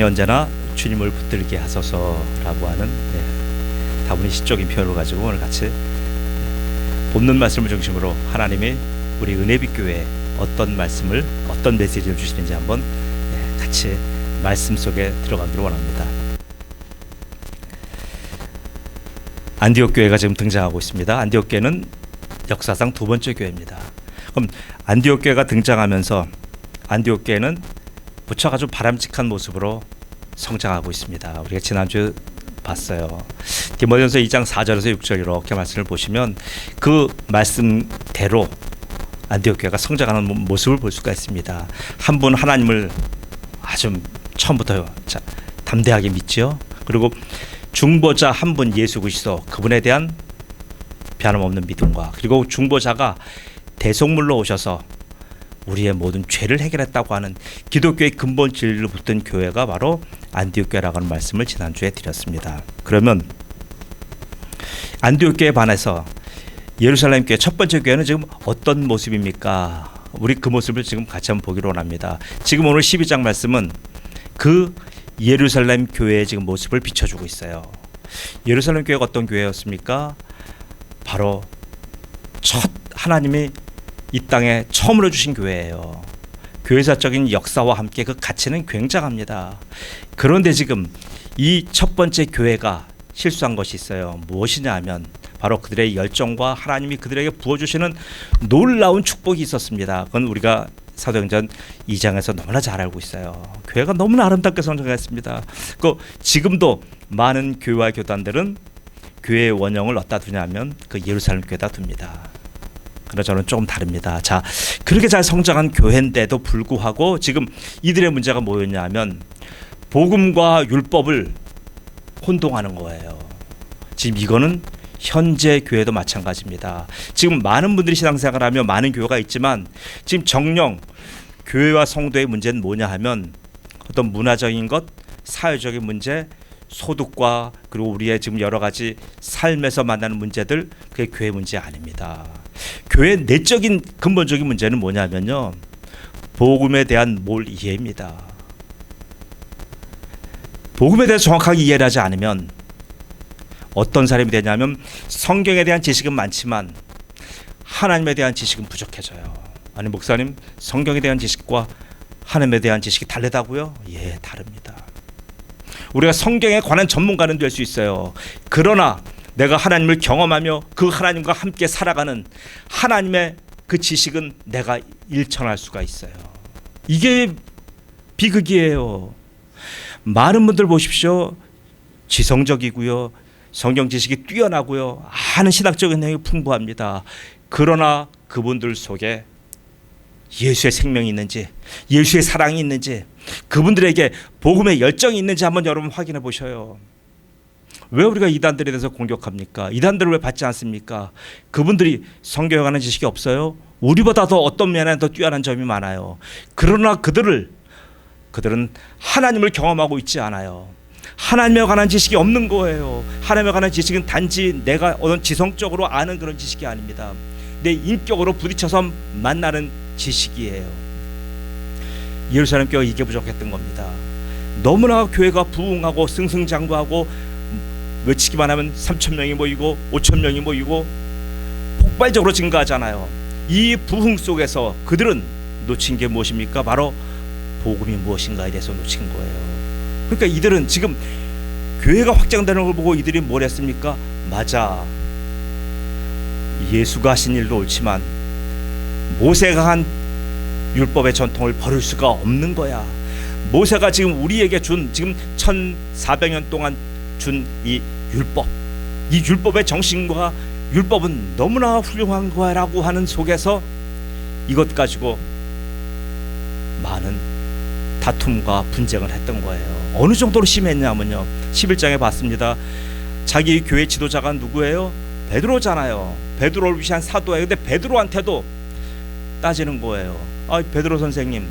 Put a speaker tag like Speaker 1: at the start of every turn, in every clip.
Speaker 1: 언제나 주님을 붙들게 하소서라고 하는 다분히 시적인 표현을 가지고 오늘 같이 본문 말씀을 중심으로 하나님이 우리 은혜빛 교회에 어떤 말씀을, 어떤 메시지를 주시는지 한번 같이 말씀 속에 들어가기를 원합니다. 안디옥 교회가 지금 등장하고 있습니다. 안디옥 교회는 역사상 두 번째 교회입니다. 그럼 안디옥 교회가 등장하면서 안디옥 교회는 부쩍 아주 바람직한 모습으로 성장하고 있습니다. 우리가 지난주 봤어요. 디모데전서 2장 4절에서 6절 이렇게 말씀을 보시면 그 말씀대로 안디옥 교회가 성장하는 모습을 볼 수가 있습니다. 한 분 하나님을 아주 처음부터 담대하게 믿지요. 그리고 중보자 한 분 예수 그리스도, 그분에 대한 변함없는 믿음과, 그리고 중보자가 대속물로 오셔서 우리의 모든 죄를 해결했다고 하는 기독교의 근본 진리를 붙든 교회가 바로 안디옥 교회라고 하는 말씀을 지난주에 드렸습니다. 그러면 안디옥 교회에 반해서 예루살렘 교회 첫 번째 교회는 지금 어떤 모습입니까? 우리 그 모습을 지금 같이 한번 보기로 원합니다. 지금 오늘 12장 말씀은 그 예루살렘 교회의 지금 모습을 비춰주고 있어요. 예루살렘 교회가 어떤 교회였습니까? 바로 첫 하나님이 이 땅에 처음으로 주신 교회예요. 교회사적인 역사와 함께 그 가치는 굉장합니다. 그런데 지금 이 첫 번째 교회가 실수한 것이 있어요. 무엇이냐 하면 바로 그들의 열정과 하나님이 그들에게 부어주시는 놀라운 축복이 있었습니다. 그건 우리가 사도행전 2장에서 너무나 잘 알고 있어요. 교회가 너무나 아름답게 성장했습니다. 지금도 많은 교회와 교단들은 교회의 원형을 어디다 두냐면 그 예루살렘 교회에다 둡니다. 그러나 저는 조금 다릅니다. 자, 그렇게 잘 성장한 교회인데도 불구하고 지금 이들의 문제가 뭐였냐 하면 복음과 율법을 혼동하는 거예요. 지금 이거는 현재 교회도 마찬가지입니다. 지금 많은 분들이 신앙생활을 하며 많은 교회가 있지만 지금 정녕 교회와 성도의 문제는 뭐냐 하면 어떤 문화적인 것, 사회적인 문제, 소득과 그리고 우리의 지금 여러 가지 삶에서 만나는 문제들, 그게 교회 문제 아닙니다. 교회의 내적인 근본적인 문제는 뭐냐면요, 복음에 대한 몰 이해입니다. 복음에 대해서 정확하게 이해를 하지 않으면 어떤 사람이 되냐면 성경에 대한 지식은 많지만 하나님에 대한 지식은 부족해져요. 아니 목사님, 성경에 대한 지식과 하나님에 대한 지식이 다르다고요? 예, 다릅니다. 우리가 성경에 관한 전문가는 될 수 있어요. 그러나 내가 하나님을 경험하며 그 하나님과 함께 살아가는 하나님의 그 지식은 내가 일천할 수가 있어요. 이게 비극이에요. 많은 분들 보십시오. 지성적이고요, 성경 지식이 뛰어나고요, 아는 신학적인 내용이 풍부합니다. 그러나 그분들 속에 예수의 생명이 있는지, 예수의 사랑이 있는지, 그분들에게 복음의 열정이 있는지 한번 여러분 확인해 보셔요. 왜 우리가 이단들에 대해서 공격합니까? 이단들을 왜 받지 않습니까? 그분들이 성경에 관한 지식이 없어요? 우리보다 더 어떤 면에 더 뛰어난 점이 많아요. 그러나 그들은 하나님을 경험하고 있지 않아요. 하나님에 관한 지식이 없는 거예요. 하나님에 관한 지식은 단지 내가 어떤 지성적으로 아는 그런 지식이 아닙니다. 내 인격으로 부딪혀서 만나는 지식이에요. 예루살렘 교회가 이게 부족했던 겁니다. 너무나 교회가 부흥하고 승승장구하고 외치기만 하면 3,000명이 모이고 5,000명이 모이고 폭발적으로 증가하잖아요. 이 부흥 속에서 그들은 놓친 게 무엇입니까? 바로 복음이 무엇인가에 대해서 놓친 거예요. 그러니까 이들은 지금 교회가 확장되는 걸 보고 이들이 뭘 했습니까? 맞아, 예수가 하신 일도 옳지만 모세가 한 율법의 전통을 버릴 수가 없는 거야. 모세가 지금 우리에게 준, 지금 1400년 동안 준 이 율법, 이 율법의 정신과 율법은 너무나 훌륭한 거야라고 하는 속에서 이것 가지고 많은 다툼과 분쟁을 했던 거예요. 어느 정도로 심했냐면요, 11장에 봤습니다. 자기 교회 지도자가 누구예요? 베드로잖아요. 베드로를 위한 사도예요. 근데 베드로한테도 따지는 거예요. 베드로 선생님,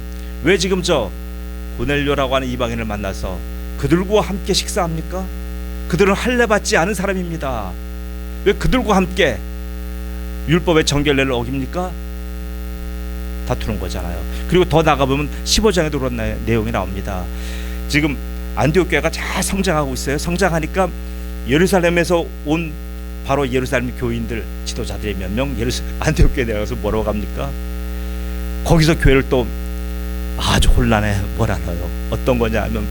Speaker 1: 왜 지금 저 고넬료라고 하는 이방인을 만나서 그들과 함께 식사합니까? 그들은 할례 받지 않은 사람입니다. 왜 그들과 함께 율법의 정결례를 어깁니까? 다투는 거잖아요. 그리고 더 나가보면 15장에도 그런 내용이 나옵니다. 지금 안디옥 교회가 잘 성장하고 있어요. 성장하니까 예루살렘에서 온 바로 예루살렘 교인들 지도자들이 몇 명 안디옥 교회에 내려가서 뭐라고 합니까? 거기서 교회를 또 아주 혼란해 뭐라나요? 어떤 거냐 하면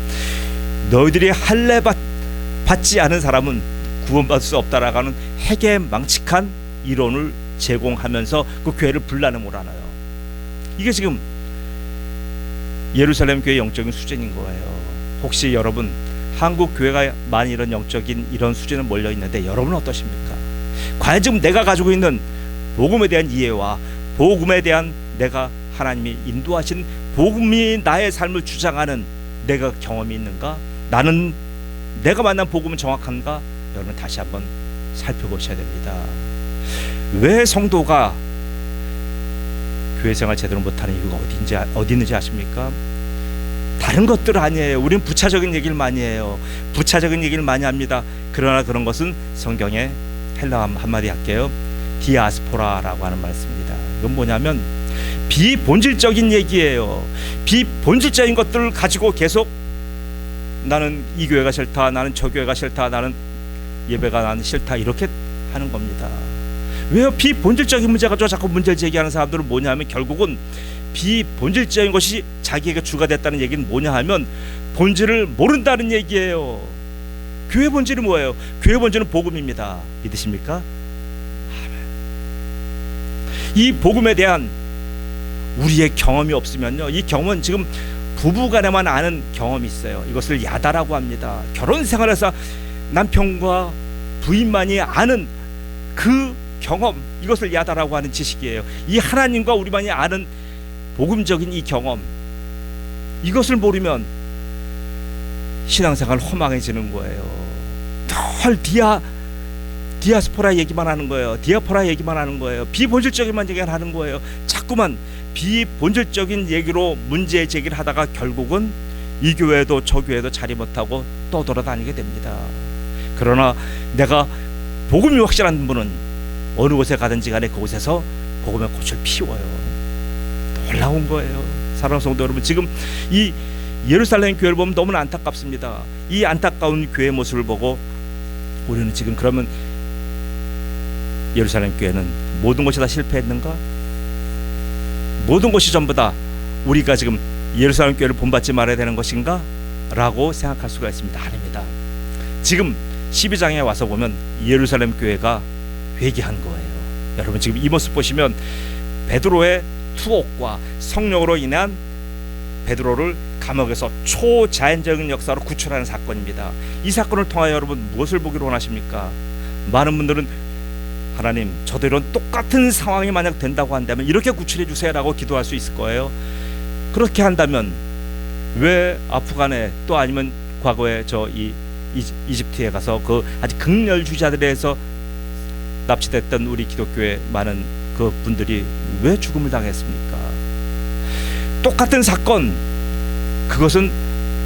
Speaker 1: 너희들이 할례 받지 않은 사람은 구원받을 수 없다라고 하는 해괴망측한 이론을 제공하면서 그 교회를 분란해몰아나요. 이게 지금 예루살렘 교회의 영적인 수준인 거예요. 혹시 여러분 한국 교회가 많이 이런 영적인 이런 수준에 몰려 있는데 여러분은 어떠십니까? 과연 지금 내가 가지고 있는 복음에 대한 이해와 복음에 대한 내가 하나님이 인도하신 복음이 나의 삶을 주장하는 내가 경험이 있는가? 나는 내가 만난 복음은 정확한가? 여러분 다시 한번 살펴보셔야 됩니다. 왜 성도가 교회 생활 제대로 못하는 이유가 어디 있는지 아십니까? 다른 것들 아니에요. 우리는 부차적인 얘기를 많이 해요. 부차적인 얘기를 많이 합니다. 그러나 그런 것은 성경에 헬라 한마디 할게요. 디아스포라라고 하는 말씀입니다. 이건 뭐냐면 비본질적인 얘기예요. 비본질적인 것들을 가지고 계속 나는 이 교회가 싫다, 나는 저 교회가 싫다, 나는 예배가 나는 싫다 이렇게 하는 겁니다. 왜요? 비본질적인 문제 가지고 자꾸 문제를 제기하는 사람들은 뭐냐면 결국은 비본질적인 것이 자기에게 주가 됐다는 얘기는 뭐냐 하면 본질을 모른다는 얘기예요. 교회 본질이 뭐예요? 교회 본질은 복음입니다. 믿으십니까? 이 복음에 대한 우리의 경험이 없으면요, 이 경험은 지금 부부간에만 아는 경험이 있어요. 이것을 야다라고 합니다. 결혼 생활에서 남편과 부인만이 아는 그 경험, 이것을 야다라고 하는 지식이에요. 이 하나님과 우리만이 아는 복음적인 이 경험, 이것을 모르면 신앙생활 허망해지는 거예요. 늘 디아스포라 얘기만 하는 거예요. 디아포라 얘기만 하는 거예요. 비본질적인만 얘기를 하는 거예요. 자꾸만 비본질적인 얘기로 문제 제기를 하다가 결국은 이 교회도 저 교회도 자리 못하고 떠돌아다니게 됩니다. 그러나 내가 복음이 확실한 분은 어느 곳에 가든지 간에 그곳에서 복음의 꽃을 피워요. 놀라운 거예요. 사랑하는 성도 여러분, 지금 이 예루살렘 교회를 보면 너무나 안타깝습니다. 이 안타까운 교회의 모습을 보고 우리는 지금 그러면 예루살렘 교회는 모든 것이 다 실패했는가? 모든 것이 전부 다 우리가 지금 예루살렘 교회를 본받지 말아야 되는 것인가? 라고 생각할 수가 있습니다. 아닙니다. 지금 12장에 와서 보면 예루살렘 교회가 회개한 거예요. 여러분 지금 이 모습 보시면 베드로의 투옥과 성령으로 인한 베드로를 감옥에서 초자연적인 역사로 구출하는 사건입니다. 이 사건을 통하여 여러분 무엇을 보기를 원하십니까? 많은 분들은 하나님, 저도 이런 똑같은 상황이 만약 된다고 한다면 이렇게 구출해 주세요라고 기도할 수 있을 거예요. 그렇게 한다면 왜 아프간에 또 아니면 과거에 저 이집트에 가서 그 아주 극렬주의자들에서 납치됐던 우리 기독교의 많은 그 분들이 왜 죽음을 당했습니까? 똑같은 사건, 그것은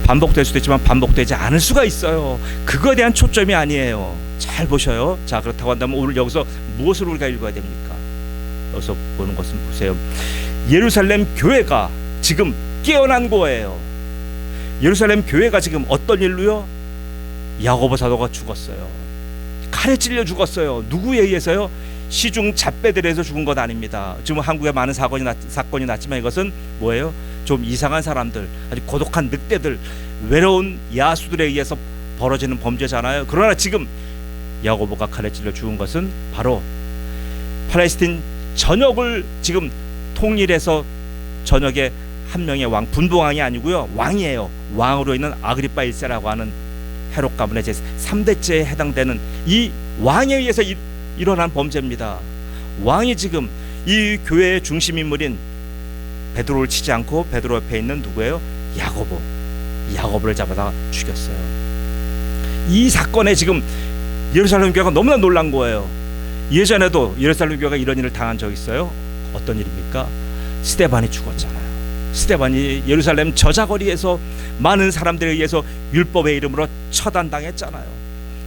Speaker 1: 반복될 수도 있지만 반복되지 않을 수가 있어요. 그거에 대한 초점이 아니에요. 잘 보셔요. 자, 그렇다고 한다면 오늘 여기서 무엇을 우리가 읽어야 됩니까? 여기서 보는 것은 보세요. 예루살렘 교회가 지금 깨어난 거예요. 예루살렘 교회가 지금 어떤 일로요? 야고보 사도가 죽었어요. 칼에 찔려 죽었어요. 누구에 의해서요? 시중 잡배들에 의해서 죽은 것 아닙니다. 지금 한국에 많은 사건이 났지만 이것은 뭐예요? 좀 이상한 사람들, 아주 고독한 늑대들, 외로운 야수들에 의해서 벌어지는 범죄잖아요. 그러나 지금 야고보가 칼에 찔려 죽은 것은 바로 팔레스틴 전역을 지금 통일해서 전역에 한 명의 왕, 분봉왕이 아니고요, 왕이에요. 왕으로 있는 아그리파 1세라고 하는 헤롯 가문의 제 3대째에 해당되는 이 왕에 의해서 일어난 범죄입니다. 왕이 지금 이 교회의 중심 인물인 베드로를 치지 않고 베드로 옆에 있는 누구예요? 야고보를 잡아다 죽였어요. 이 사건에 지금 예루살렘 교회가 너무나 놀란 거예요. 예전에도 예루살렘 교회가 이런 일을 당한 적이 있어요. 어떤 일입니까? 스데반이 죽었잖아요. 스데반이 예루살렘 저자거리에서 많은 사람들에 의해서 율법의 이름으로 처단당했잖아요.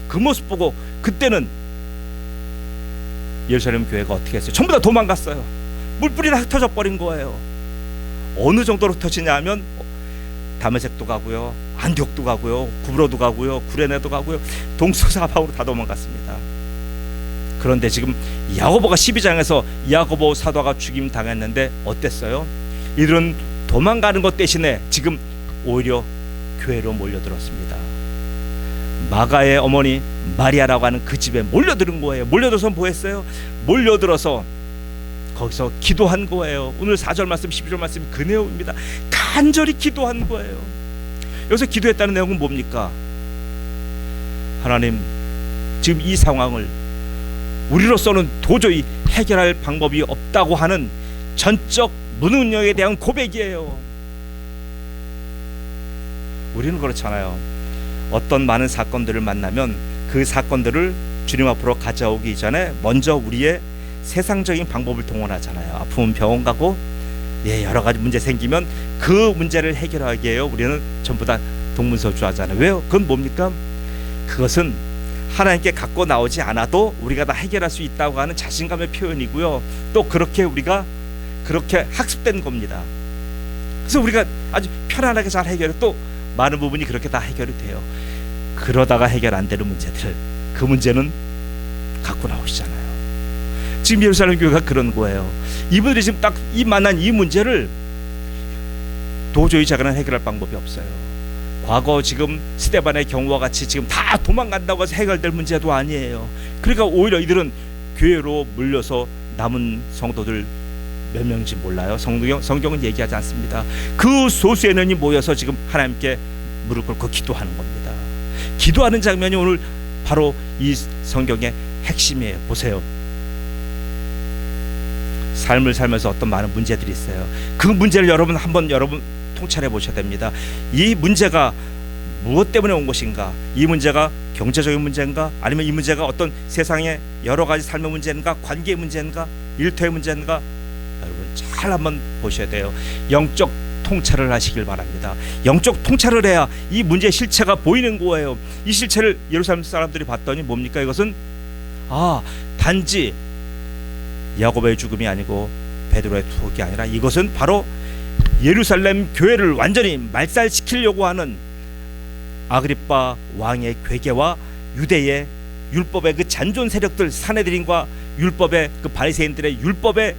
Speaker 1: 그 모습 보고 그때는 예루살렘 교회가 어떻게 했어요? 전부 다 도망갔어요. 물불이 다 흩어져 버린 거예요. 어느 정도로 흩어지냐 하면 다메섹도 가고요, 안디옥도 가고요, 구브로도 가고요, 구레네도 가고요, 동서사방으로 다 도망갔습니다. 그런데 지금 야고보가 12장에서 야고보 사도가 죽임 당했는데 어땠어요? 이들은 도망가는 것 대신에 지금 오히려 교회로 몰려들었습니다. 마가의 어머니 마리아라고 하는 그 집에 몰려드는 거예요. 몰려들어서 뭐 했어요? 몰려들어서 거기서 기도한 거예요. 오늘 4절 말씀 12절 말씀 그 내용입니다. 간절히 기도한 거예요. 여기서 기도했다는 내용은 뭡니까? 하나님, 지금 이 상황을 우리로서는 도저히 해결할 방법이 없다고 하는 전적 무능력에 대한 고백이에요. 우리는 그렇잖아요. 어떤 많은 사건들을 만나면 그 사건들을 주님 앞으로 가져오기 전에 먼저 우리의 세상적인 방법을 동원하잖아요. 아프면 병원 가고, 여러 가지 문제 생기면 그 문제를 해결하기 위해 우리는 전부 다 동문서주하잖아요. 왜요? 그건 뭡니까? 그것은 하나님께 갖고 나오지 않아도 우리가 다 해결할 수 있다고 하는 자신감의 표현이고요. 또 그렇게 우리가 그렇게 학습된 겁니다. 그래서 우리가 아주 편안하게 잘 해결해, 또 많은 부분이 그렇게 다 해결이 돼요. 그러다가 해결 안 되는 문제들, 그 문제는 갖고 나오시잖아요. 지금 예루살렘 교회가 그런 거예요. 이분들이 지금 딱 이 만난 이 문제를 도저히 자기는 해결할 방법이 없어요. 과거 지금 스데반의 경우와 같이 지금 다 도망간다고 해서 해결될 문제도 아니에요. 그러니까 오히려 이들은 교회로 물려서 남은 성도들 몇 명인지 몰라요. 성경은 얘기하지 않습니다. 그 소수의 인원이 모여서 지금 하나님께 무릎 꿇고 기도하는 겁니다. 기도하는 장면이 오늘 바로 이 성경의 핵심이에요. 보세요. 삶을 살면서 어떤 많은 문제들이 있어요. 그 문제를 여러분 통찰해 보셔야 됩니다. 이 문제가 무엇 때문에 온 것인가? 이 문제가 경제적인 문제인가? 아니면 이 문제가 어떤 세상의 여러 가지 삶의 문제인가? 관계의 문제인가? 일터의 문제인가? 여러분 잘 한번 보셔야 돼요. 영적 통찰을 하시길 바랍니다. 영적 통찰을 해야 이 문제의 실체가 보이는 거예요. 이 실체를 예루살렘 사람들이 봤더니 뭡니까? 이것은 단지 야고보의 죽음이 아니고 베드로의 투옥이 아니라 이것은 바로 예루살렘 교회를 완전히 말살시키려고 하는 아그리빠 왕의 괴계와 유대의 율법의 그 잔존 세력들, 사내들인과 율법의 그 바리새인들의 율법에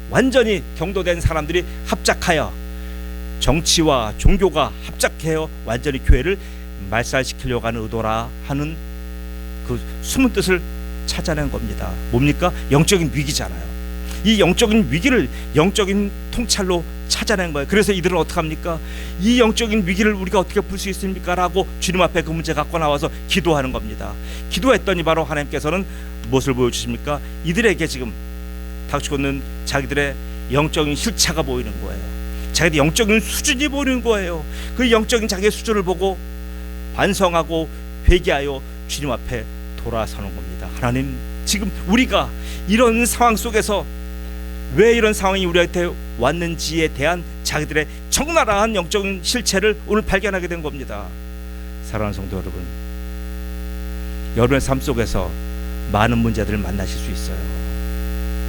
Speaker 1: 완전히 경도된 사람들이 합작하여, 정치와 종교가 합작해요 완전히 교회를 말살시키려고 하는 의도라 하는 그 숨은 뜻을 찾아낸 겁니다. 뭡니까? 영적인 위기잖아요. 이 영적인 위기를 영적인 통찰로 찾아낸 거예요. 그래서 이들은 어떻게 합니까? 이 영적인 위기를 우리가 어떻게 풀 수 있습니까? 라고 주님 앞에 그 문제 갖고 나와서 기도하는 겁니다. 기도했더니 바로 하나님께서는 무엇을 보여주십니까? 이들에게 지금 닥치고 있는 자기들의 영적인 실체가 보이는 거예요. 자기들 영적인 수준이 보이는 거예요. 그 영적인 자기의 수준을 보고 반성하고 회개하여 주님 앞에 돌아서는 겁니다. 하나님, 지금 우리가 이런 상황 속에서 왜 이런 상황이 우리한테 왔는지에 대한 자기들의 적나라한 영적인 실체를 오늘 발견하게 된 겁니다. 사랑하는 성도 여러분, 여러분의 삶 속에서 많은 문제들을 만나실 수 있어요.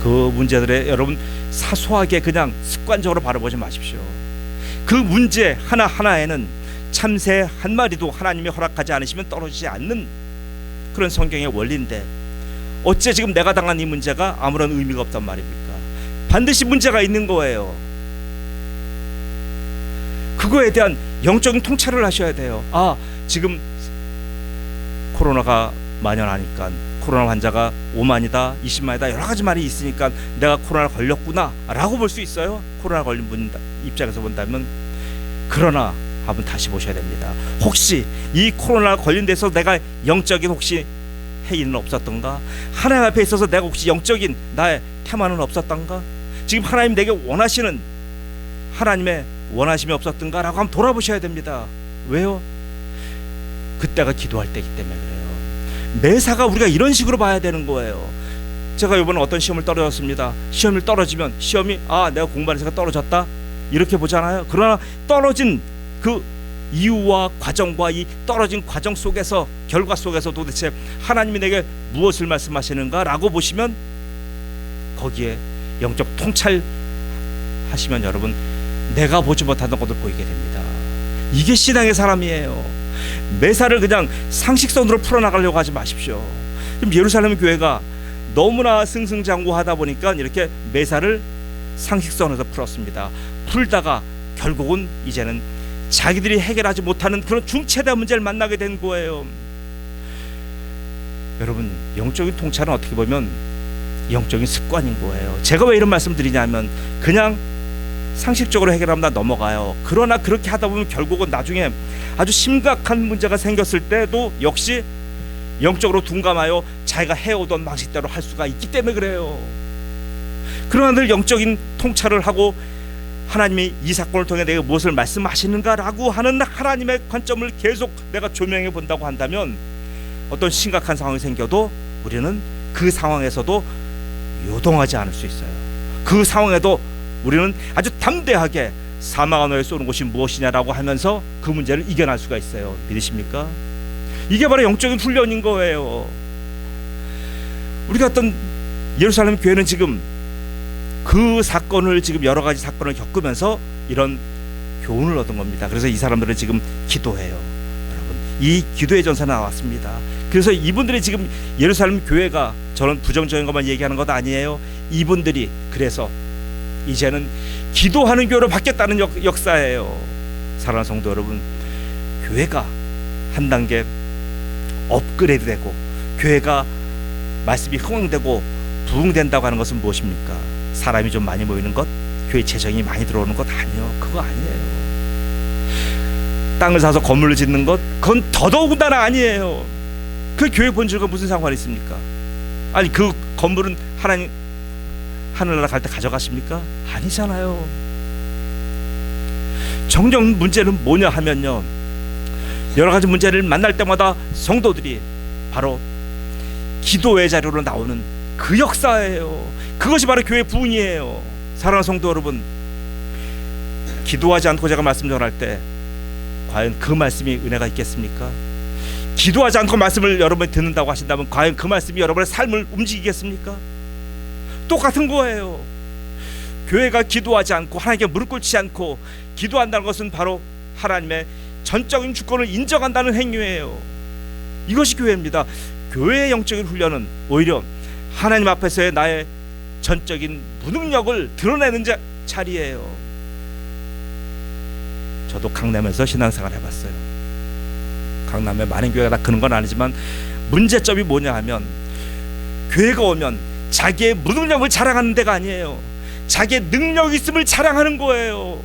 Speaker 1: 그 문제들에 여러분 사소하게 그냥 습관적으로 바라보지 마십시오. 그 문제 하나하나에는 참새 한 마리도 하나님이 허락하지 않으시면 떨어지지 않는 그런 성경의 원리인데, 어째 지금 내가 당한 이 문제가 아무런 의미가 없단 말입니까? 반드시 문제가 있는 거예요. 그거에 대한 영적인 통찰을 하셔야 돼요. 지금 코로나가 만연하니까 코로나 환자가 5만이다 20만이다 여러 가지 말이 있으니까 내가 코로나 걸렸구나 라고 볼 수 있어요. 코로나 걸린 분 입장에서 본다면. 그러나 한번 다시 보셔야 됩니다. 혹시 이 코로나 걸린 데서 내가 영적인 혹시 해이는 없었던가? 하나님 앞에 있어서 내가 혹시 영적인 나의 태만은 없었던가? 지금 하나님 내게 원하시는 하나님의 원하심이 없었던가? 라고 한번 돌아보셔야 됩니다. 왜요? 그때가 기도할 때이기 때문에 그래요. 매사가 우리가 이런 식으로 봐야 되는 거예요. 제가 이번에 어떤 시험을 떨어졌습니다. 시험을 떨어지면 시험이 내가 공부하는 새가 떨어졌다 이렇게 보잖아요. 그러나 떨어진 그 이유와 과정과 이 떨어진 과정 속에서, 결과 속에서 도대체 하나님이 내게 무엇을 말씀하시는가 라고 보시면 거기에 영적 통찰 하시면 여러분 내가 보지 못하던 것을 보이게 됩니다. 이게 신앙의 사람이에요. 매사를 그냥 상식선으로 풀어나가려고 하지 마십시오. 지금 예루살렘 교회가 너무나 승승장구하다 보니까 이렇게 매사를 상식선에서 풀었습니다. 풀다가 결국은 이제는 자기들이 해결하지 못하는 그런 중체대한 문제를 만나게 된 거예요. 여러분, 영적인 통찰은 어떻게 보면 영적인 습관인 거예요. 제가 왜 이런 말씀 드리냐면 그냥 상식적으로 해결하면 나 넘어가요. 그러나 그렇게 하다 보면 결국은 나중에 아주 심각한 문제가 생겼을 때도 역시 영적으로 둔감하여 자기가 해오던 방식대로 할 수가 있기 때문에 그래요. 그러나 늘 영적인 통찰을 하고 하나님이 이 사건을 통해 내가 무엇을 말씀하시는가라고 하는 하나님의 관점을 계속 내가 조명해 본다고 한다면 어떤 심각한 상황이 생겨도 우리는 그 상황에서도 요동하지 않을 수 있어요. 그 상황에도 우리는 아주 담대하게 사망 언어에 쏘는 것이 무엇이냐라고 하면서 그 문제를 이겨낼 수가 있어요. 믿으십니까? 이게 바로 영적인 훈련인 거예요. 우리가 어떤 예루살렘 교회는 지금 그 사건을 지금 여러 가지 사건을 겪으면서 이런 교훈을 얻은 겁니다. 그래서 이 사람들은 지금 기도해요. 여러분, 이 기도의 전사는 나왔습니다. 그래서 이분들이 지금 예루살렘 교회가, 저는 부정적인 것만 얘기하는 것 아니에요. 이분들이 그래서 이제는 기도하는 교회로 바뀌었다는 역사예요. 사랑하는 성도 여러분, 교회가 한 단계 업그레이드되고 교회가 말씀이 흥황되고 부흥된다고 하는 것은 무엇입니까? 사람이 좀 많이 모이는 것, 교회 재정이 많이 들어오는 것 아니요. 그거 아니에요. 땅을 사서 건물을 짓는 것, 그건 더더군다나 아니에요. 그 교회 본질과 무슨 상관이 있습니까? 아니, 그 건물은 하나님 하늘나라 갈 때 가져가십니까? 아니잖아요. 정녕 문제는 뭐냐 하면요, 여러 가지 문제를 만날 때마다 성도들이 바로 기도의 자료로 나오는 그 역사예요. 그것이 바로 교회 부흥이에요. 사랑하는 성도 여러분, 기도하지 않고 제가 말씀 전할 때 과연 그 말씀이 은혜가 있겠습니까? 기도하지 않고 말씀을 여러분이 듣는다고 하신다면 과연 그 말씀이 여러분의 삶을 움직이겠습니까? 똑같은 거예요. 교회가 기도하지 않고 하나님께 무릎 꿇지 않고 기도한다는 것은 바로 하나님의 전적인 주권을 인정한다는 행위예요. 이것이 교회입니다. 교회의 영적인 훈련은 오히려 하나님 앞에서의 나의 전적인 무능력을 드러내는 자리예요. 저도 강남에서 신앙생활 해봤어요. 강남에 많은 교회가 다 그런 건 아니지만 문제점이 뭐냐 하면 교회가 오면 자기의 무능력을 자랑하는 데가 아니에요. 자기의 능력이 있음을 자랑하는 거예요.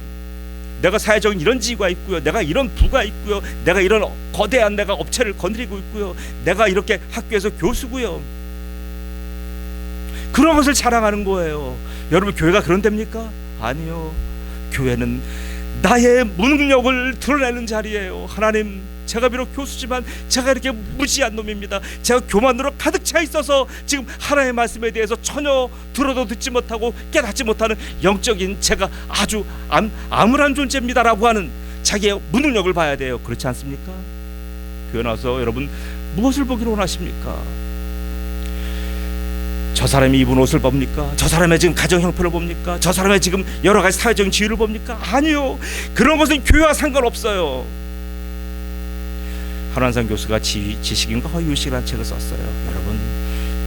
Speaker 1: 내가 사회적인 이런 지위가 있고요, 내가 이런 부가 있고요, 내가 이런 거대한 내가 업체를 거느리고 있고요, 내가 이렇게 학교에서 교수고요, 그런 것을 자랑하는 거예요. 여러분, 교회가 그런 데입니까? 아니요. 교회는 나의 무능력을 드러내는 자리예요. 하나님, 제가 비록 교수지만 제가 이렇게 무지한 놈입니다. 제가 교만으로 가득 차 있어서 지금 하나님의 말씀에 대해서 전혀 들어도 듣지 못하고 깨닫지 못하는 영적인 제가 아주 암울한 존재입니다라고 하는 자기의 무능력을 봐야 돼요. 그렇지 않습니까? 교회 나와서 여러분 무엇을 보기를 원하십니까? 저 사람이 입은 옷을 봅니까? 저 사람의 지금 가정 형편을 봅니까? 저 사람의 지금 여러 가지 사회적인 지위를 봅니까? 아니요. 그런 것은 교회와 상관없어요. 한완상 교수가 지식인과 허위의식이라는 책을 썼어요. 여러분,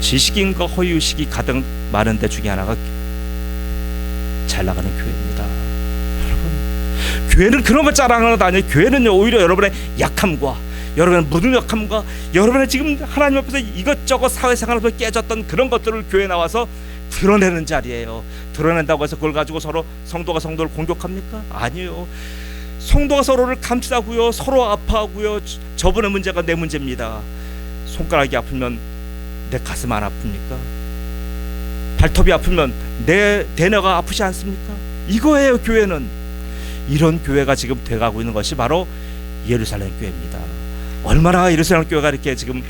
Speaker 1: 지식인과 허위의식이 가장 많은 데 중에 하나가 잘 나가는 교회입니다. 여러분, 교회는 그런 거 자랑하는 것 아니에요. 교회는요, 오히려 여러분의 약함과 여러분의 무능력함과 여러분의 지금 하나님 앞에서 이것저것 사회생활에서 깨졌던 그런 것들을 교회에 나와서 드러내는 자리예요. 드러낸다고 해서 그걸 가지고 서로 성도가 성도를 공격합니까? 아니에요. 성도가 서로를 감싸고요, 서로 아파하고요. 저분의 문제가 내 문제입니다. 손가락이 아프면 내 가슴 안 아픕니까? 발톱이 아프면 내 대뇌가 아프지 않습니까? 이거예요. 교회는 이런 교회가 지금 돼가고 있는 것이 바로 예루살렘 교회입니다. 얼마나 예루살렘 교회가 이렇게 지금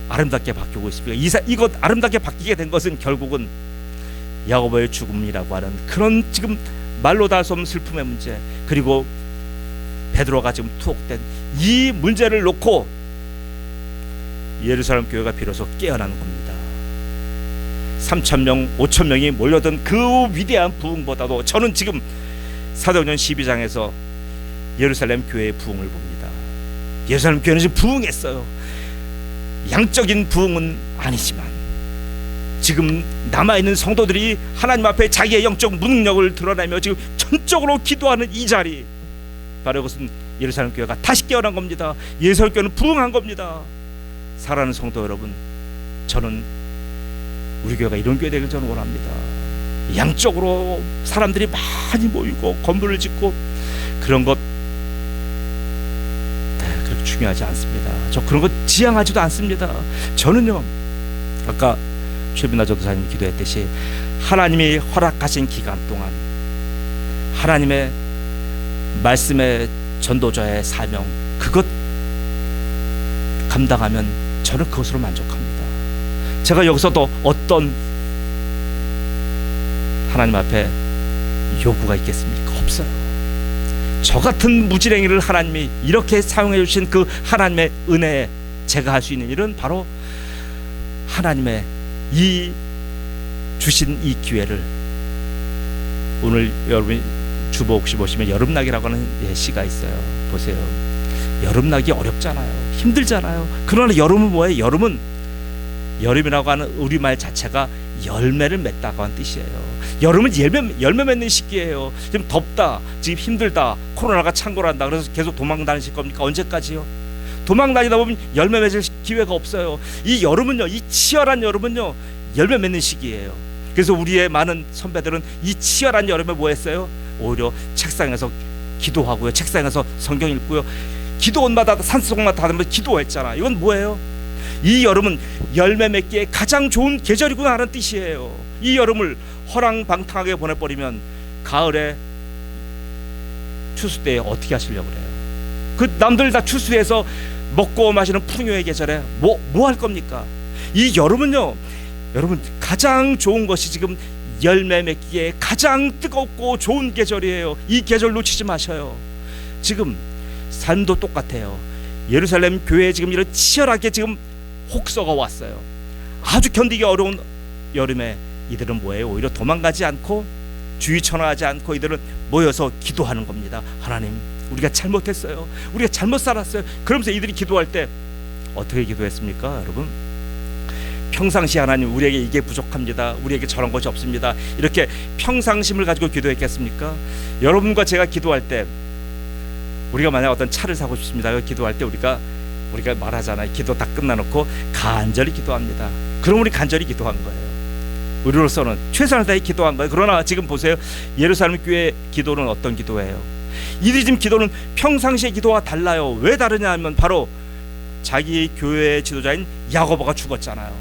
Speaker 1: 아름답게 바뀌고 있습니까? 이것 아름답게 바뀌게 된 것은 결국은 야고보의 죽음이라고 하는 그런 지금 말로 다 할 수 없는 슬픔의 문제, 그리고 베드로가 지금 투옥된 이 문제를 놓고 예루살렘 교회가 비로소 깨어나는 겁니다. 3,000명, 5,000명이 몰려든 그 위대한 부흥보다도 저는 지금 사도행전 12장에서 예루살렘 교회의 부흥을 봅니다. 예루살렘 교회는 지금 부흥했어요. 양적인 부흥은 아니지만 지금 남아있는 성도들이 하나님 앞에 자기의 영적 무능력을 드러내며 지금 전적으로 기도하는 이 자리, 바로 이것은 예루살렘 교회가 다시 깨어난 겁니다. 예루살렘 교회는 부흥한 겁니다. 사랑하는 성도 여러분, 저는 우리 교회가 이런 교회 되길 저는 원합니다. 양적으로 사람들이 많이 모이고 건물을 짓고 그런 것 그렇게 중요하지 않습니다. 저 그런 것 지향하지도 않습니다. 저는요, 아까 최빈아 전도사님이 기도했듯이 하나님이 허락하신 기간 동안 하나님의 말씀의 전도자의 사명, 그것 감당하면 저는 그것으로 만족합니다. 제가 여기서도 어떤 하나님 앞에 요구가 있겠습니까? 없어요. 저 같은 무지랭이를 하나님이 이렇게 사용해 주신 그 하나님의 은혜에 제가 할 수 있는 일은 바로 하나님의 이 주신 이 기회를, 오늘 여러분이 주보 혹시 보시면 여름나기라고 하는 시가 있어요. 보세요. 여름나기 어렵잖아요. 힘들잖아요. 그러나 여름은 뭐예요? 여름이라고 하는 우리말 자체가 열매를 맺다고 하는 뜻이에요. 여름은 열매 맺는 시기예요. 지금 덥다, 지금 힘들다, 코로나가 창궐한다, 그래서 계속 도망 다니실 겁니까? 언제까지요? 도망 다니다 보면 열매 맺을 기회가 없어요. 이 여름은요, 이 치열한 여름은요, 열매 맺는 시기예요. 그래서 우리의 많은 선배들은 이 치열한 여름에 뭐 했어요? 오히려 책상에서 기도하고요, 책상에서 성경 읽고요, 기도원마다 산속마다 다니면서 기도했잖아. 이건 뭐예요? 이 여름은 열매 맺기에 가장 좋은 계절이구나 하는 뜻이에요. 이 여름을 허랑방탕하게 보내버리면 가을에 추수 때에 어떻게 하시려고 그래요? 그 남들 다 추수해서 먹고 마시는 풍요의 계절에 뭐 할 겁니까? 이 여름은요, 여러분 가장 좋은 것이 지금 열매 맺기에 가장 뜨겁고 좋은 계절이에요. 이 계절 놓치지 마셔요. 지금 삶도 똑같아요. 예루살렘 교회에 지금 이런 치열하게 지금 혹서가 왔어요. 아주 견디기 어려운 여름에 이들은 뭐예요? 오히려 도망가지 않고 주의천하하지 않고 이들은 모여서 기도하는 겁니다. 하나님, 우리가 잘못했어요. 우리가 잘못 살았어요. 그러면서 이들이 기도할 때 어떻게 기도했습니까? 여러분, 평상시 하나님, 우리에게 이게 부족합니다. 우리에게 저런 것이 없습니다. 이렇게 평상심을 가지고 기도했겠습니까? 여러분과 제가 기도할 때, 우리가 만약 어떤 차를 사고 싶습니다. 기도할 때 우리가 말하잖아요. 기도 다 끝나놓고 간절히 기도합니다. 그럼 우리 간절히 기도한 거예요. 우리로서는 최선을 다해 기도한 거예요. 그러나 지금 보세요. 예루살렘 교회 기도는 어떤 기도예요? 이들이 지금 기도는 평상시의 기도와 달라요. 왜 다르냐 하면 바로 자기 교회의 지도자인 야고보가 죽었잖아요.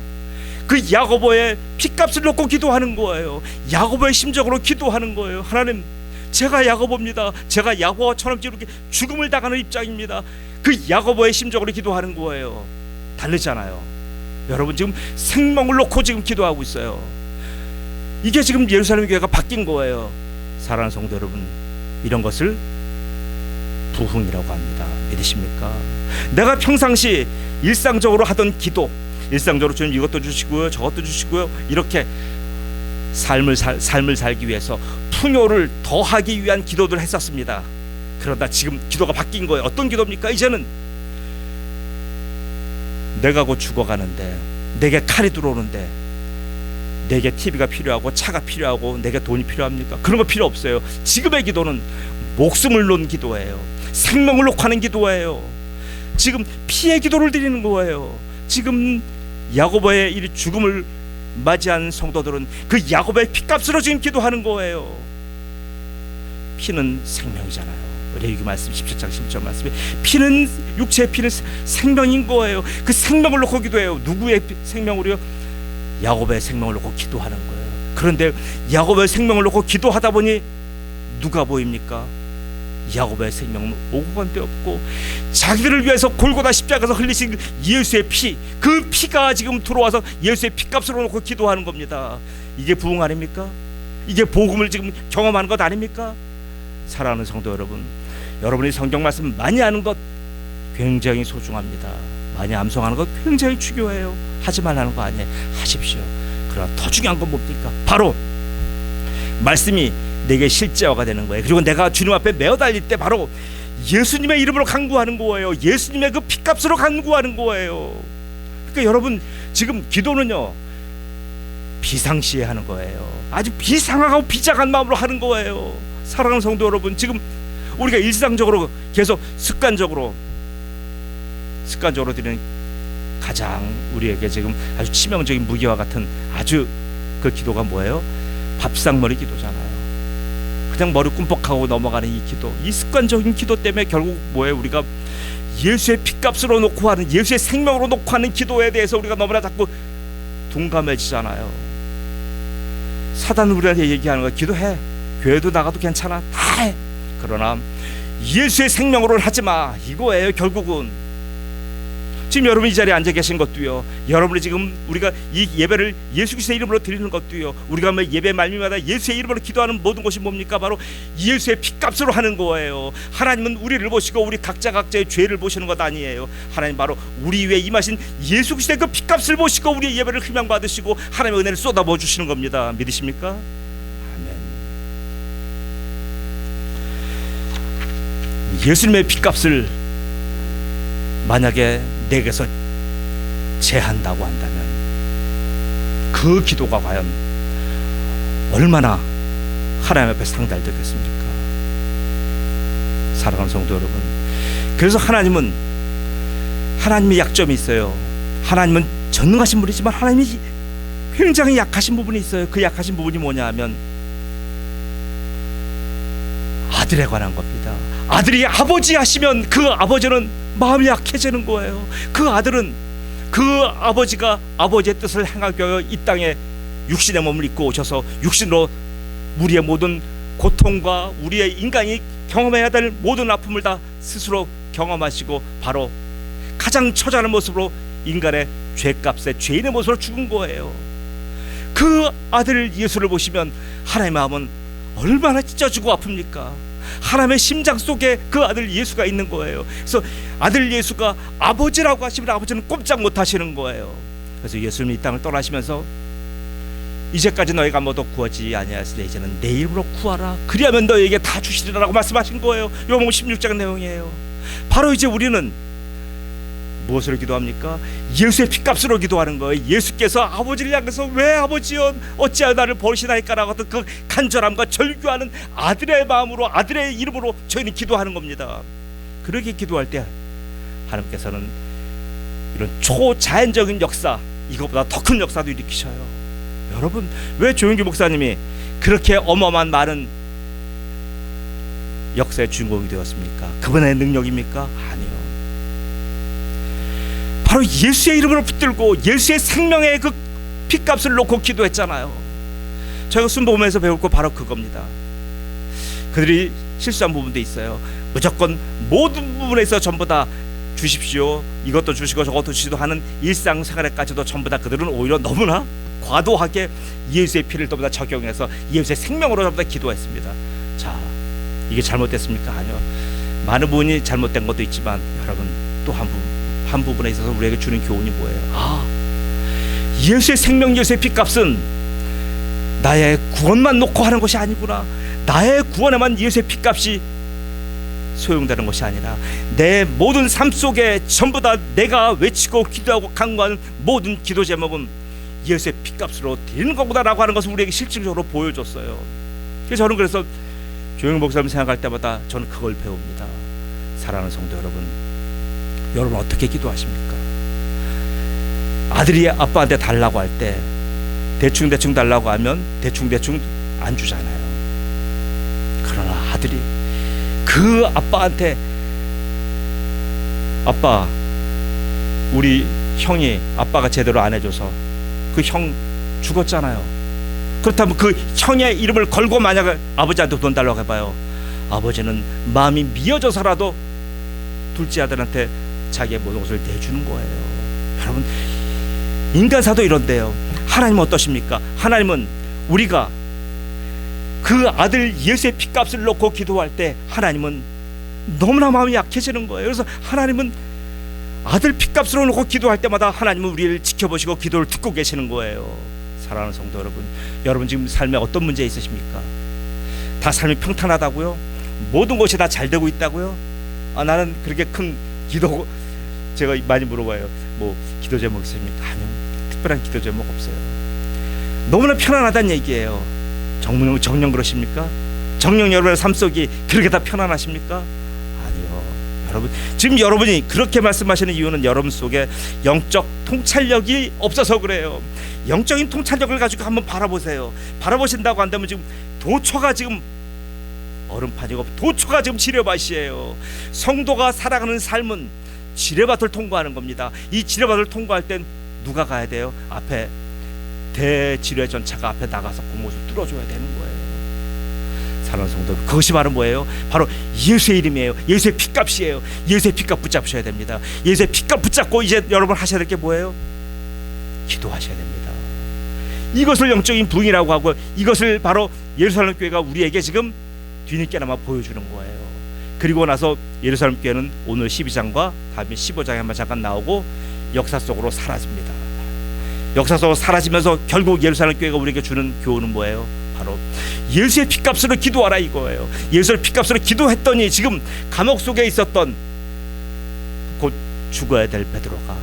Speaker 1: 그 야고보의 피값을 놓고 기도하는 거예요. 야고보의 심정으로 기도하는 거예요. 하나님, 제가 야고보입니다. 제가 야고보처럼 이렇게 죽음을 당하는 입장입니다. 그 야고보의 심정으로 기도하는 거예요. 다르잖아요. 여러분, 지금 생명을 놓고 지금 기도하고 있어요. 이게 지금 예루살렘 교회가 바뀐 거예요. 사랑하는 성도 여러분, 이런 것을 부흥이라고 합니다. 믿으십니까? 내가 평상시 일상적으로 하던 기도, 일상적으로 주님 이것도 주시고요, 저것도 주시고요, 이렇게 삶을 살기 위해서 풍요를 더하기 위한 기도들을 했었습니다. 그러다 지금 기도가 바뀐 거예요. 어떤 기도입니까? 이제는 내가 곧 죽어가는데, 내게 칼이 들어오는데, 내게 TV가 필요하고 차가 필요하고 내게 돈이 필요합니까? 그런 거 필요 없어요. 지금의 기도는 목숨을 놓은 기도예요. 생명을 놓고 하는 기도예요. 지금 피의 기도를 드리는 거예요. 지금 야고보의 이 죽음을 맞이한 성도들은 그 야고보의 피값으로 지금 기도하는 거예요. 피는 생명이잖아요. 레위기 말씀 17장 11절 말씀에 피는, 육체의 피는 생명인 거예요. 그 생명을 놓고 기도해요. 누구의 생명으로요? 야고보의 생명을 놓고 기도하는 거예요. 그런데 야고보의 생명을 놓고 기도하다 보니 누가 보입니까? 야고보의 생명은 오고 간 데 없고, 자기들을 위해서 골고다 십자가에서 흘리신 예수의 피, 그 피가 지금 들어와서 예수의 피값으로 놓고 기도하는 겁니다. 이게 부흥 아닙니까? 이게 복음을 지금 경험하는 것 아닙니까? 사랑하는 성도 여러분, 여러분이 성경 말씀 많이 아는 것 굉장히 소중합니다. 많이 암송하는 것 굉장히 중요해요. 하지 말라는 거 아니에요. 하십시오. 그러나 더 중요한 건 뭡니까? 바로 말씀이 내게 실제화가 되는 거예요. 그리고 내가 주님 앞에 매어 달릴 때 바로 예수님의 이름으로 간구하는 거예요. 예수님의 그 피값으로 간구하는 거예요. 그러니까 여러분 지금 기도는요 비상시에 하는 거예요. 아주 비상하고 비장한 마음으로 하는 거예요. 사랑하는 성도 여러분, 지금 우리가 일상적으로 계속 습관적으로 드리는 가장 우리에게 지금 아주 치명적인 무기와 같은 아주 그 기도가 뭐예요? 밥상머리 기도잖아요. 그냥 머리 꿈뻑하고 넘어가는 이 기도, 이 습관적인 기도 때문에 결국 뭐예요? 우리가 예수의 피값으로 놓고 하는, 예수의 생명으로 놓고 하는 기도에 대해서 우리가 너무나 자꾸 둔감해지잖아요. 사단은 우리한테 얘기하는 거야. 기도해, 교회도 나가도 괜찮아, 다 해. 그러나 예수의 생명으로는 하지 마, 이거예요. 결국은 지금 여러분이 이 자리에 앉아 계신 것도요, 여러분이 지금 우리가 이 예배를 예수 그리스도의 이름으로 드리는 것도요, 우리가 예배 말미마다 예수의 이름으로 기도하는 모든 것이 뭡니까? 바로 예수의 피값으로 하는 거예요. 하나님은 우리를 보시고 우리 각자의 죄를 보시는 것 아니에요. 하나님 바로 우리 위에 임하신 예수 그리스도의 그 피값을 보시고 우리의 예배를 흠양받으시고 하나님의 은혜를 쏟아부어 주시는 겁니다. 믿으십니까? 아멘. 예수님의 피값을 만약에 내게서 제한다고 한다면 그 기도가 과연 얼마나 하나님 앞에 상달되겠습니까? 사랑하는 성도 여러분, 그래서 하나님의 약점이 있어요. 하나님은 전능하신 분이지만 하나님이 굉장히 약하신 부분이 있어요. 그 약하신 부분이 뭐냐 하면 아들에 관한 겁니다. 아들이 아버지 하시면 그 아버지는 마음이 약해지는 거예요. 그 아들은 그 아버지가 아버지의 뜻을 행하기 위하여 이 땅에 육신의 몸을 입고 오셔서 육신으로 우리의 모든 고통과 우리의 인간이 경험해야 될 모든 아픔을 다 스스로 경험하시고 바로 가장 처절한 모습으로 인간의 죄값에 죄인의 모습으로 죽은 거예요. 그 아들 예수를 보시면 하나님의 마음은 얼마나 찢어지고 아픕니까? 하나님의 심장 속에 그 아들 예수가 있는 거예요. 그래서 아들 예수가 아버지라고 하시면 아버지는 꼼짝 못 하시는 거예요. 그래서 예수님이 이 땅을 떠나시면서 이제까지 너희가 아무도 구하지 아니하였으니 이제는 내 이름으로 구하라, 그리하면 너희에게 다 주시리라고 말씀하신 거예요. 요한복음 16장 내용이에요. 바로 이제 우리는 무엇으로 기도합니까? 예수의 피값으로 기도하는 거예요. 예수께서 아버지를 향해서 왜 아버지여 어찌하여 나를 버리시나이까라고 하던 그 간절함과 절규하는 아들의 마음으로, 아들의 이름으로 저희는 기도하는 겁니다. 그렇게 기도할 때 하나님께서는 이런 초자연적인 역사, 이것보다 더 큰 역사도 일으키셔요. 여러분, 왜 조용기 목사님이 그렇게 어마어마한 많은 역사의 주인공이 되었습니까? 그분의 능력입니까? 아니요. 바로 예수의 이름으로 붙들고 예수의 생명의 그 피값을 놓고 기도했잖아요. 저희가 순복음에서 배울 거 바로 그겁니다. 그들이 실수한 부분도 있어요. 무조건 모든 부분에서 전부 다 주십시오, 이것도 주시고 저것도 주시고 하는 일상생활에까지도 전부 다 그들은 오히려 너무나 과도하게 예수의 피를 전부 다 적용해서 예수의 생명으로 전부 다 기도했습니다. 자, 이게 잘못됐습니까? 아니요. 많은 부분이 잘못된 것도 있지만 여러분, 또 한 부분에 있어서 우리에게 주는 교훈이 뭐예요? 예수의 생명, 예수의 피값은 나의 구원만 놓고 하는 것이 아니구나. 나의 구원에만 예수의 피값이 소용되는 것이 아니라 내 모든 삶 속에 전부 다 내가 외치고 기도하고 간구하는 모든 기도 제목은 예수의 피값으로 드리는 거구나라고 하는 것을 우리에게 실질적으로 보여줬어요. 그래서 저는 그래서 조영희 목사님 생각할 때마다 저는 그걸 배웁니다. 사랑하는 성도 여러분 어떻게 기도하십니까? 아들이 아빠한테 달라고 할 때 대충 달라고 하면 대충 안 주잖아요. 그러나 아들이 그 아빠한테, 아빠, 우리 형이 아빠가 제대로 안 해줘서 그 형 죽었잖아요. 그렇다면 그 형의 이름을 걸고 만약에 아버지한테 돈 달라고 해봐요. 아버지는 마음이 미어져서라도 둘째 아들한테 자기의 모든 것을 내주는 거예요. 여러분, 인간사도 이런데요. 하나님은 어떠십니까? 하나님은 우리가 그 아들 예수의 피값을 놓고 기도할 때 하나님은 너무나 마음이 약해지는 거예요. 그래서 하나님은 아들 피값으로 놓고 기도할 때마다 하나님은 우리를 지켜보시고 기도를 듣고 계시는 거예요. 사랑하는 성도 여러분 지금 삶에 어떤 문제 있으십니까? 다 삶이 평탄하다고요? 모든 것이 다 잘 되고 있다고요? 나는 그렇게 큰 기도, 제가 많이 물어봐요. 뭐 기도 제목 있습니까? 아니요, 특별한 기도 제목 없어요. 너무나 편안하다는 얘기예요. 정녕 그러십니까? 정녕 여러분의 삶 속이 그렇게 다 편안하십니까? 아니요. 여러분, 지금 여러분이 그렇게 말씀하시는 이유는 여러분 속에 영적 통찰력이 없어서 그래요. 영적인 통찰력을 가지고 한번 바라보세요. 바라보신다고 한다면 지금 도처가 지금 얼음판이고 도처가 지금 지뢰밭이에요. 성도가 살아가는 삶은 지뢰밭을 통과하는 겁니다. 이 지뢰밭을 통과할 땐 누가 가야 돼요? 앞에 대지뢰 전차가 앞에 나가서 공못을 뚫어줘야 되는 거예요. 사랑하는 성도, 그것이 바로 뭐예요? 바로 예수의 이름이에요. 예수의 핏값이에요. 예수의 핏값 붙잡으셔야 됩니다. 예수의 핏값 붙잡고 이제 여러분 하셔야 될 게 뭐예요? 기도하셔야 됩니다. 이것을 영적인 부흥이라고 하고, 이것을 바로 예루살렘 교회가 우리에게 지금 뒤늦게나마 보여주는 거예요. 그리고 나서 예루살렘 교회는 오늘 12장과 다음에 15장에 한번 잠깐 나오고 역사 속으로 사라집니다. 역사 속으로 사라지면서 결국 예루살렘 교회가 우리에게 주는 교훈은 뭐예요? 바로 예수의 핏값으로 기도하라 이거예요. 예수의 핏값으로 기도했더니 지금 감옥 속에 있었던 곧 죽어야 될 베드로가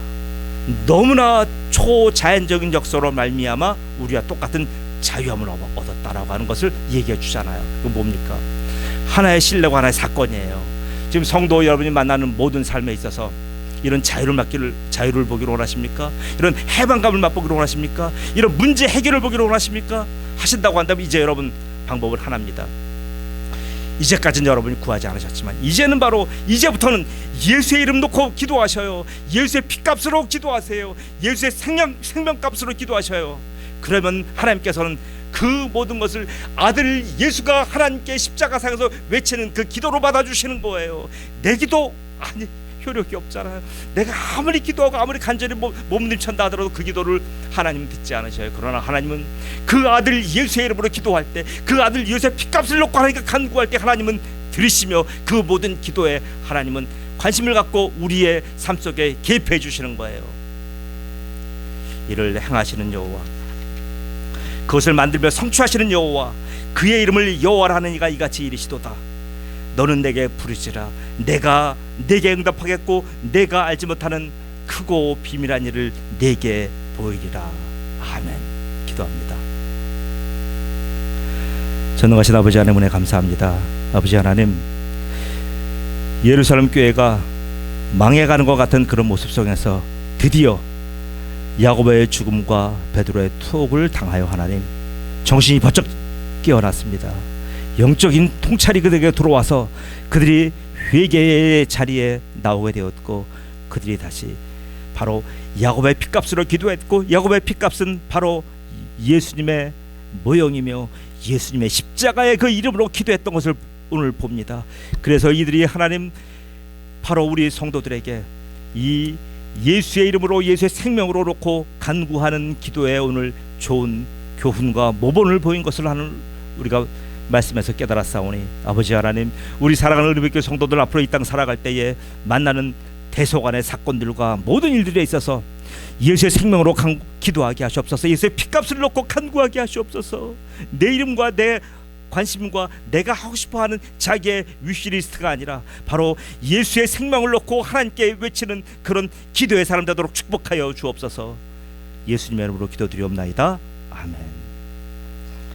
Speaker 1: 너무나 초자연적인 역사로 말미암아 우리와 똑같은 자유함을 얻었다라고 하는 것을 얘기해 주잖아요. 그건 뭡니까? 하나의 신뢰고 하나의 사건이에요. 지금 성도 여러분이 만나는 모든 삶에 있어서 이런 자유를 보기를 원하십니까? 이런 해방감을 맛보기를 원하십니까? 이런 문제 해결을 보기를 원하십니까? 하신다고 한다면 이제 여러분 방법은 하나입니다. 이제까지는 여러분이 구하지 않으셨지만 이제는 바로 이제부터는 예수의 이름 놓고 기도하셔요. 예수의 핏값으로 기도하세요. 예수의 생명값으로 기도하셔요. 그러면 하나님께서는 그 모든 것을 아들 예수가 하나님께 십자가상에서 외치는 그 기도로 받아주시는 거예요. 내 기도 아니 효력이 없잖아요. 내가 아무리 기도하고 아무리 간절히 몸부림친다 하더라도 그 기도를 하나님은 듣지 않으셔요. 그러나 하나님은 그 아들 예수의 이름으로 기도할 때, 그 아들 예수의 핏값을 놓고 하나님께 간구할 때 하나님은 들으시며 그 모든 기도에 하나님은 관심을 갖고 우리의 삶 속에 개입해 주시는 거예요. 이를 행하시는 여호와, 그것을 만들며 성취하시는 여호와, 그의 이름을 여호와라 하는 이가 이같이 이르시도다. 너는 내게 부르지라. 내가 내게 응답하겠고 내가 알지 못하는 크고 비밀한 일을 내게 보이리라. 아멘. 기도합니다. 전능하신 아버지 하나님 은혜 감사합니다. 아버지 하나님, 예루살렘 교회가 망해가는 것 같은 그런 모습 속에서 드디어 야고보의 죽음과 베드로의 투옥을 당하여 하나님 정신이 번쩍 깨어났습니다. 영적인 통찰이 그들에게 들어와서 그들이 회개의 자리에 나오게 되었고, 그들이 다시 바로 야고보의 핏값으로 기도했고, 야고보의 핏값은 바로 예수님의 모형이며 예수님의 십자가의 그 이름으로 기도했던 것을 오늘 봅니다. 그래서 이들이 하나님 바로 우리 성도들에게 이 예수의 이름으로 예수의 생명으로 놓고 간구하는 기도에 오늘 좋은 교훈과 모본을 보인 것을 하는 우리가 말씀에서 깨달았사오니, 아버지 하나님, 우리 사랑하는 은혜교회 성도들 앞으로 이 땅 살아갈 때에 만나는 대소간의 사건들과 모든 일들에 있어서 예수의 생명으로 기도하게 하시옵소서. 예수의 핏값을 놓고 간구하게 하시옵소서. 내 이름과 내 관심과 내가 하고 싶어하는 자기의 위시리스트가 아니라 바로 예수의 생명을 놓고 하나님께 외치는 그런 기도의 사람 되도록 축복하여 주옵소서. 예수님의 이름으로 기도드리옵나이다. 아멘.